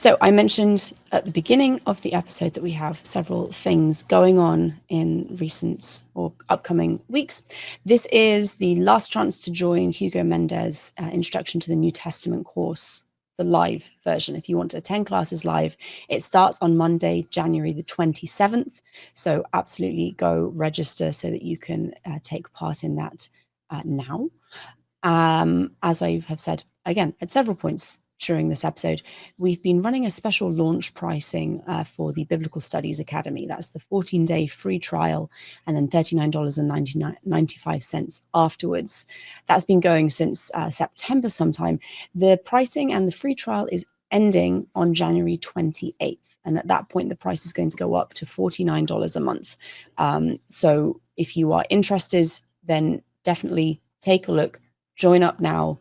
[SPEAKER 1] So I mentioned at the beginning of the episode that we have several things going on in recent or upcoming weeks. This is the last chance to join Hugo Mendez' Introduction to the New Testament course, the live version. If you want to attend classes live, it starts on Monday, January the 27th. So absolutely go register so that you can take part in that now. As I have said, again, at several points during this episode, we've been running a special launch pricing for the Biblical Studies Academy. That's the 14-day free trial and then $39.95 afterwards. That's been going since September sometime. The pricing and the free trial is ending on January 28th. And at that point, the price is going to go up to $49 a month. So if you are interested, then definitely take a look, join up now.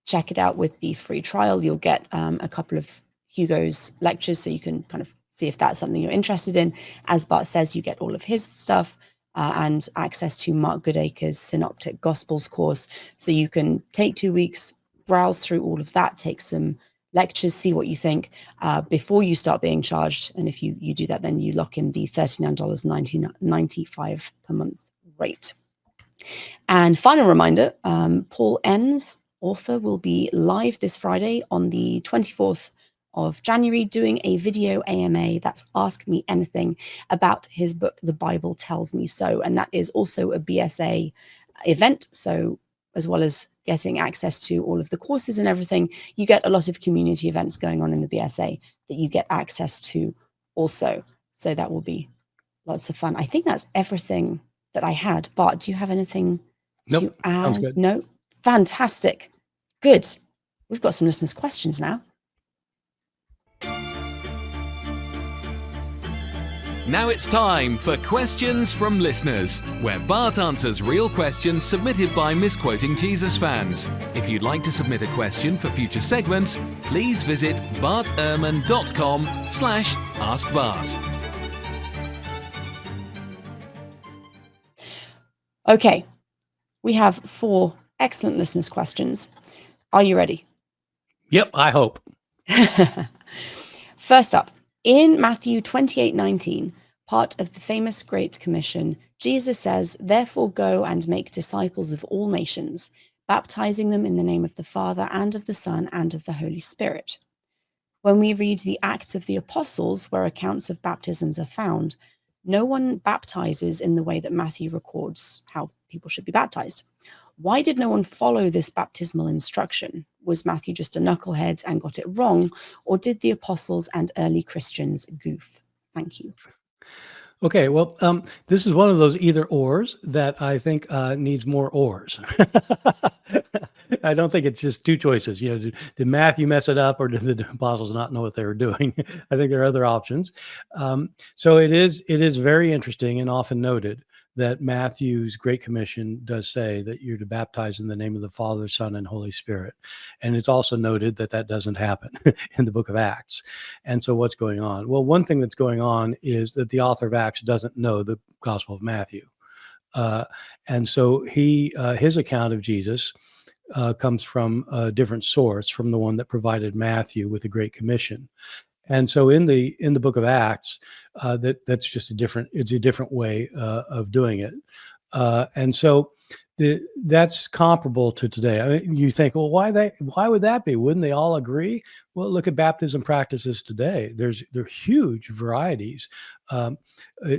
[SPEAKER 1] Check it out with the free trial. You'll get a couple of Hugo's lectures so you can kind of see if that's something you're interested in. As Bart says, you get all of his stuff and access to Mark Goodacre's Synoptic Gospels course. So you can take 2 weeks, browse through all of that, take some lectures, see what you think before you start being charged. And if you do that, then you lock in the $39.95 per month rate. And final reminder, Paul Enns, author, will be live this Friday on the 24th of January doing a video AMA, that's Ask Me Anything, about his book, The Bible Tells Me So. And that is also a BSA event. So as well as getting access to all of the courses and everything, you get a lot of community events going on in the BSA that you get access to also. So that will be lots of fun. I think that's everything that I had. Bart, do you have anything to add?
[SPEAKER 2] Sounds good.
[SPEAKER 1] No? Fantastic. Good. We've got some listeners' questions now.
[SPEAKER 8] Now it's time for Questions from Listeners, where Bart answers real questions submitted by Misquoting Jesus fans. If you'd like to submit a question for future segments, please visit bartehrman.com/askbart.
[SPEAKER 1] Okay, we have 4 excellent listeners' questions. Are you ready?
[SPEAKER 2] Yep, I hope.
[SPEAKER 1] First up, in Matthew 28:19, part of the famous Great Commission, Jesus says, "Therefore go and make disciples of all nations, baptizing them in the name of the Father and of the Son and of the Holy Spirit." When we read the Acts of the Apostles, where accounts of baptisms are found, no one baptizes in the way that Matthew records how people should be baptized. Why did no one follow this baptismal instruction? Was Matthew just a knucklehead and got it wrong, or did the apostles and early Christians goof? Thank you.
[SPEAKER 2] Okay, well, this is one of those either ors that I think needs more ors. I don't think it's just 2 choices. You know, did Matthew mess it up, or did the apostles not know what they were doing? I think there are other options. So it is very interesting and often noted that Matthew's Great Commission does say that you're to baptize in the name of the Father, Son, and Holy Spirit. And it's also noted that that doesn't happen in the book of Acts. And so what's going on? Well, one thing that's going on is that the author of Acts doesn't know the Gospel of Matthew. And so his account of Jesus comes from a different source, from the one that provided Matthew with the Great Commission. And so in the book of Acts, that's just a different way of doing it. And so that's comparable to today. I mean, you think, well, why would that be? Wouldn't they all agree? Well, look at baptism practices today. There are huge varieties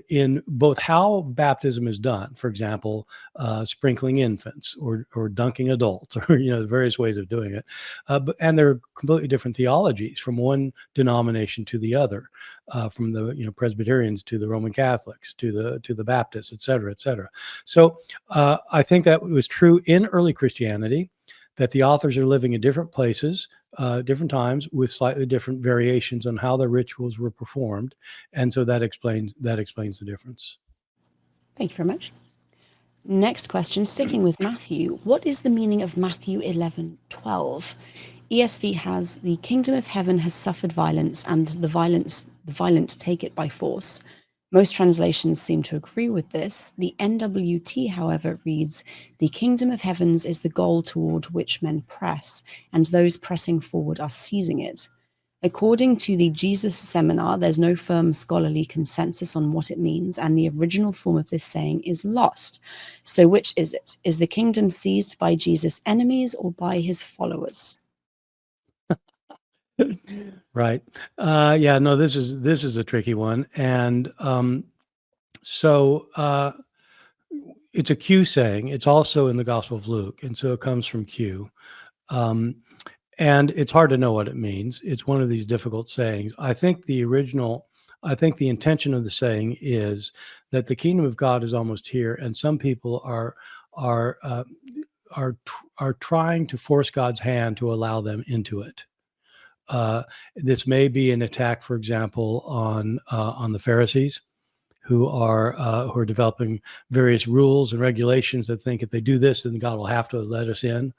[SPEAKER 2] in both how baptism is done. For example, sprinkling infants or dunking adults, or the various ways of doing it. And there are completely different theologies from one denomination to the other, from the Presbyterians to the Roman Catholics to the Baptists, et cetera, et cetera. So I think that was true in early Christianity, that the authors are living in different places, different times, with slightly different variations on how the rituals were performed, and so that explains the difference.
[SPEAKER 1] Thank you very much. Next question, sticking with Matthew, what is the meaning of Matthew 11:12? ESV has, "The kingdom of heaven has suffered violence, and the violent take it by force." Most translations seem to agree with this. The NWT, however, reads, "The kingdom of heavens is the goal toward which men press, and those pressing forward are seizing it." According to the Jesus Seminar, there's no firm scholarly consensus on what it means, and the original form of this saying is lost. So which is it? Is the kingdom seized by Jesus' enemies or by his followers?
[SPEAKER 2] Right. Yeah, no, this is a tricky one. And so it's a Q saying. It's also in the Gospel of Luke. And so it comes from Q. And it's hard to know what it means. It's one of these difficult sayings. I think the intention of the saying is that the kingdom of God is almost here, and some people are trying to force God's hand to allow them into it. This may be an attack, for example, on the Pharisees, who are developing various rules and regulations that think if they do this, then God will have to let us in.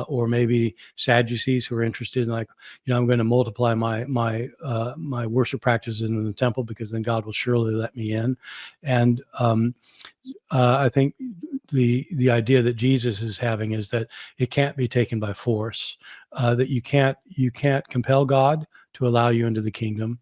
[SPEAKER 2] Or maybe Sadducees who are interested in, like, I'm going to multiply my worship practices in the temple because then God will surely let me in. And I think the idea that Jesus is having is that it can't be taken by force, that you can't compel God to allow you into the kingdom.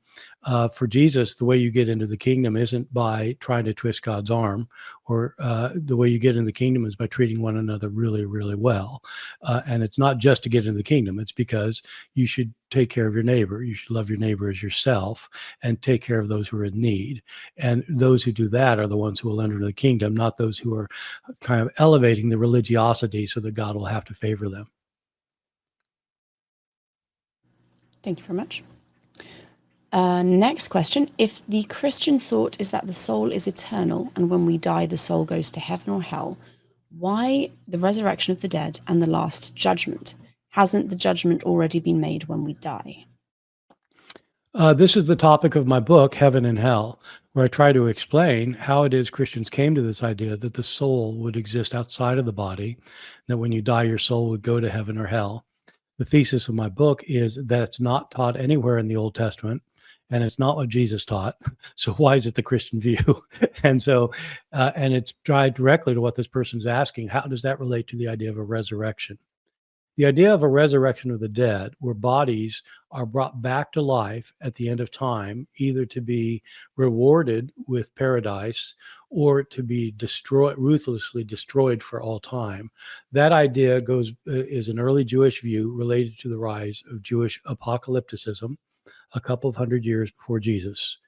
[SPEAKER 2] For Jesus, the way you get into the kingdom isn't by trying to twist God's arm, or the way you get into the kingdom is by treating one another really, really well. And it's not just to get into the kingdom. It's because you should take care of your neighbor. You should love your neighbor as yourself and take care of those who are in need. And those who do that are the ones who will enter the kingdom, not those who are kind of elevating the religiosity so that God will have to favor them.
[SPEAKER 1] Thank you very much. Next question. If the Christian thought is that the soul is eternal and when we die the soul goes to heaven or hell, why the resurrection of the dead and the last judgment? Hasn't the judgment already been made when we die?
[SPEAKER 2] This is the topic of my book, Heaven and Hell, where I try to explain how it is Christians came to this idea that the soul would exist outside of the body, that when you die, your soul would go to heaven or hell. The thesis of my book is that it's not taught anywhere in the Old Testament, and it's not what Jesus taught. So why is it the Christian view? And so, and it's tied directly to what this person's asking. How does that relate to the idea of a resurrection? The idea of a resurrection of the dead, where bodies are brought back to life at the end of time, either to be rewarded with paradise or to be ruthlessly destroyed for all time. That idea is an early Jewish view related to the rise of Jewish apocalypticism a couple of hundred years before Jesus.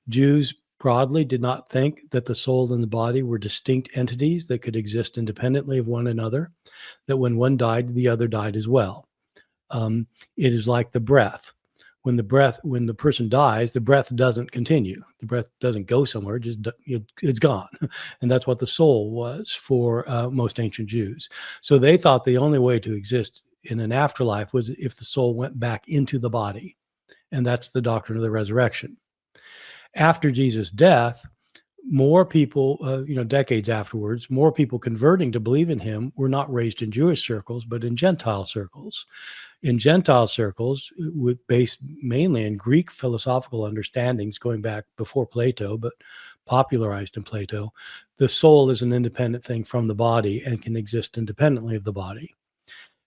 [SPEAKER 2] Jews broadly did not think that the soul and the body were distinct entities that could exist independently of one another, that when one died, the other died as well. It is like the breath. When the person dies, the breath doesn't continue. The breath doesn't go somewhere, it's gone. And that's what the soul was for most ancient Jews. So they thought the only way to exist in an afterlife was if the soul went back into the body. And that's the doctrine of the resurrection. After Jesus' death, more people, decades afterwards, more people converting to believe in him were not raised in Jewish circles, but in Gentile circles. In Gentile circles, based mainly in Greek philosophical understandings going back before Plato, but popularized in Plato, the soul is an independent thing from the body and can exist independently of the body.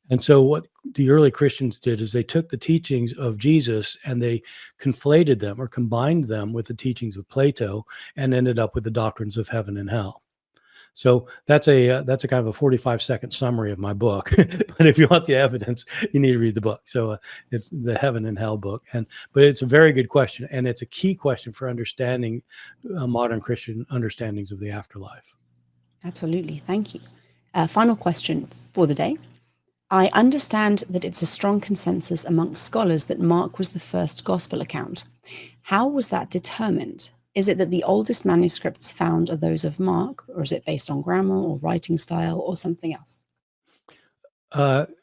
[SPEAKER 2] And so what the early Christians did is they took the teachings of Jesus and they conflated them or combined them with the teachings of Plato and ended up with the doctrines of heaven and hell. So that's a kind of a 45-second summary of my book. But if you want the evidence, you need to read the book. So it's the Heaven and Hell book. But it's a very good question, and it's a key question for understanding modern Christian understandings of the afterlife.
[SPEAKER 1] Absolutely. Thank you. Final question for the day. I understand that it's a strong consensus amongst scholars that Mark was the first gospel account. How was that determined? Is it that the oldest manuscripts found are those of Mark, or is it based on grammar or writing style or something else?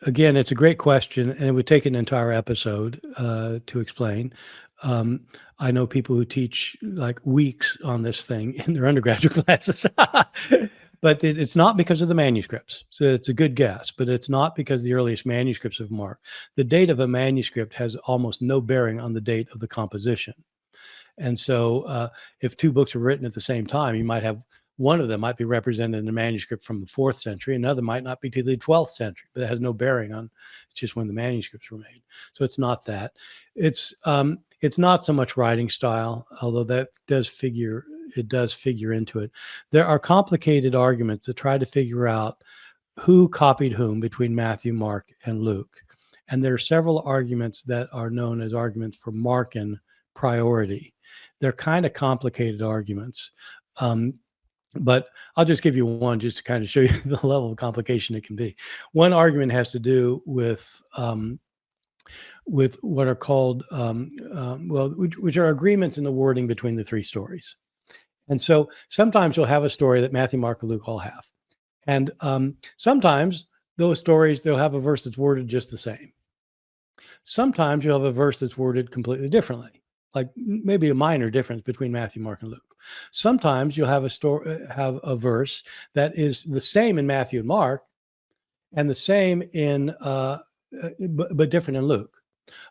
[SPEAKER 2] Again, it's a great question, and it would take an entire episode to explain. I know people who teach like weeks on this thing in their undergraduate classes. But it's not because of the manuscripts. So it's a good guess, but it's not because the earliest manuscripts of Mark. The date of a manuscript has almost no bearing on the date of the composition. And so if two books are written at the same time, you might have one of them might be represented in a manuscript from the 4th century. Another might not be to the 12th century, but it has no bearing on, it's just when the manuscripts were made. So it's not that. It's not so much writing style, although that does figure into it. There are complicated arguments that try to figure out who copied whom between Matthew, Mark, and Luke. And there are several arguments that are known as arguments for Markan priority. They're kind of complicated arguments. But I'll just give you one just to kind of show you the level of complication it can be. One argument has to do with what are called, which are agreements in the wording between the 3 stories. And so sometimes you'll have a story that Matthew, Mark, and Luke all have. And sometimes those stories, they'll have a verse that's worded just the same. Sometimes you'll have a verse that's worded completely differently, like maybe a minor difference between Matthew, Mark, and Luke. Sometimes you'll have a verse that is the same in Matthew and Mark, and the same in but different in Luke.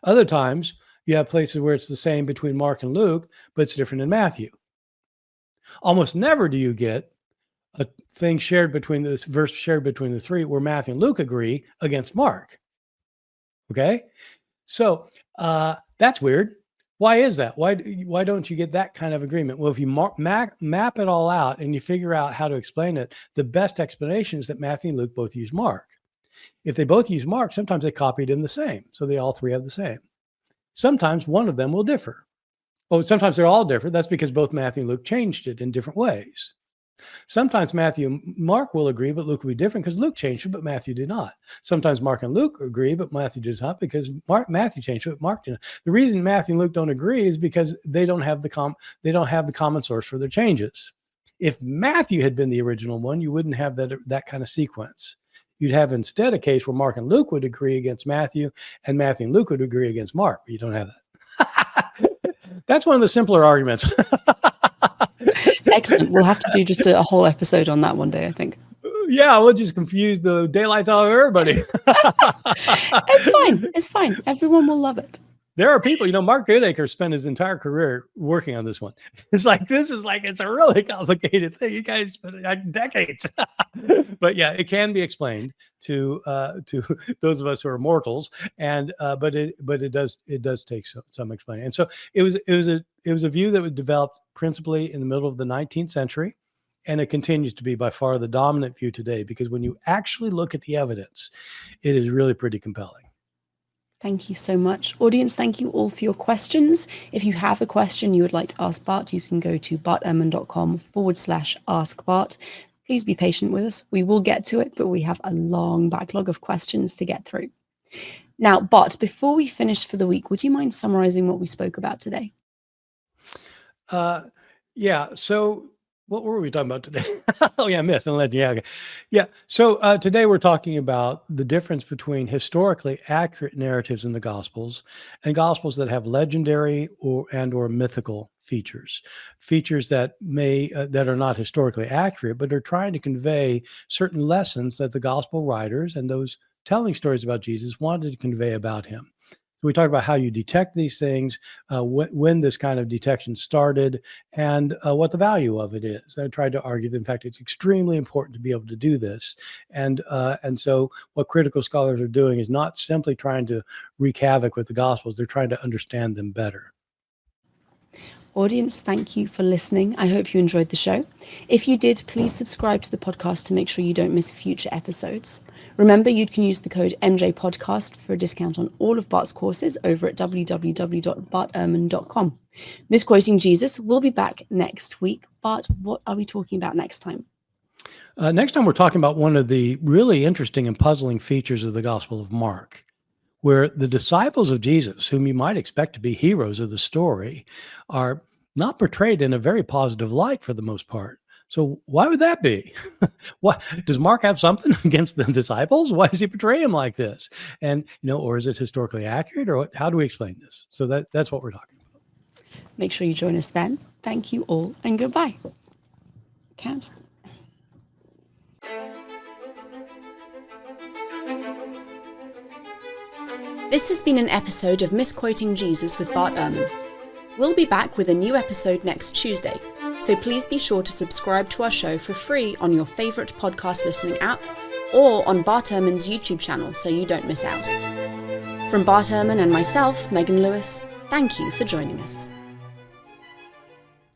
[SPEAKER 2] Other times you have places where it's the same between Mark and Luke, but it's different in Matthew. Almost never do you get a thing shared between this verse shared between the 3 where Matthew and Luke agree against Mark. Okay, so that's weird. Why is that? Why don't you get that kind of agreement? Well, if you map it all out and you figure out how to explain it, the best explanation is that Matthew and Luke both use Mark. If they both use Mark, sometimes they copied him the same. So they all 3 have the same. Sometimes one of them will differ. Oh, sometimes they're all different. That's because both Matthew and Luke changed it in different ways. Sometimes Matthew and Mark will agree, but Luke will be different because Luke changed it, but Matthew did not. Sometimes Mark and Luke agree, but Matthew does not because Matthew changed it, but Mark did not. The reason Matthew and Luke don't agree is because they don't have the common source for their changes. If Matthew had been the original one, you wouldn't have that kind of sequence. You'd have instead a case where Mark and Luke would agree against Matthew, and Matthew and Luke would agree against Mark. But you don't have that. That's one of the simpler arguments.
[SPEAKER 1] Excellent. We'll have to do just a whole episode on that one day, I think.
[SPEAKER 2] Yeah, we'll just confuse the daylights out of everybody.
[SPEAKER 1] It's fine. Everyone will love it.
[SPEAKER 2] There are people, Mark Goodacre spent his entire career working on this one. It's a really complicated thing. You guys spent decades. But yeah, it can be explained to those of us who are mortals, and but it does take some explaining. And so it was a view that was developed principally in the middle of the 19th century, and it continues to be by far the dominant view today, because when you actually look at the evidence, it is really pretty compelling.
[SPEAKER 1] Thank you so much. Audience, thank you all for your questions. If you have a question you would like to ask Bart, you can go to bartehrman.com/askbart. Please be patient with us. We will get to it, but we have a long backlog of questions to get through. Now, Bart, before we finish for the week, would you mind summarizing what we spoke about today?
[SPEAKER 2] Yeah. So what were we talking about today? Oh, yeah, myth and legend. Yeah, okay. Yeah. So today we're talking about the difference between historically accurate narratives in the Gospels and Gospels that have legendary or mythical features that that are not historically accurate, but are trying to convey certain lessons that the Gospel writers and those telling stories about Jesus wanted to convey about him. So we talked about how you detect these things, when this kind of detection started, and what the value of it is. I tried to argue that, in fact, it's extremely important to be able to do this. And so what critical scholars are doing is not simply trying to wreak havoc with the Gospels. They're trying to understand them better.
[SPEAKER 1] Audience, thank you for listening. I hope you enjoyed the show. If you did, please subscribe to the podcast to make sure you don't miss future episodes. Remember, you can use the code MJPodcast for a discount on all of Bart's courses over at www.bartehrman.com. Misquoting Jesus will be back next week. Bart, what are we talking about next time?
[SPEAKER 2] Next time, we're talking about one of the really interesting and puzzling features of the Gospel of Mark, where the disciples of Jesus, whom you might expect to be heroes of the story, are not portrayed in a very positive light for the most part. So why would that be? What does Mark have something against the disciples? Why does he portray them like this? And or is it historically accurate, or how do we explain this? So that's what we're talking about.
[SPEAKER 1] Make sure you join us then. Thank you all, and goodbye. Cat. This has been an episode of Misquoting Jesus with Bart Ehrman. We'll be back with a new episode next Tuesday. So please be sure to subscribe to our show for free on your favourite podcast listening app or on Bart Ehrman's YouTube channel so you don't miss out. From Bart Ehrman and myself, Megan Lewis, thank you for joining us.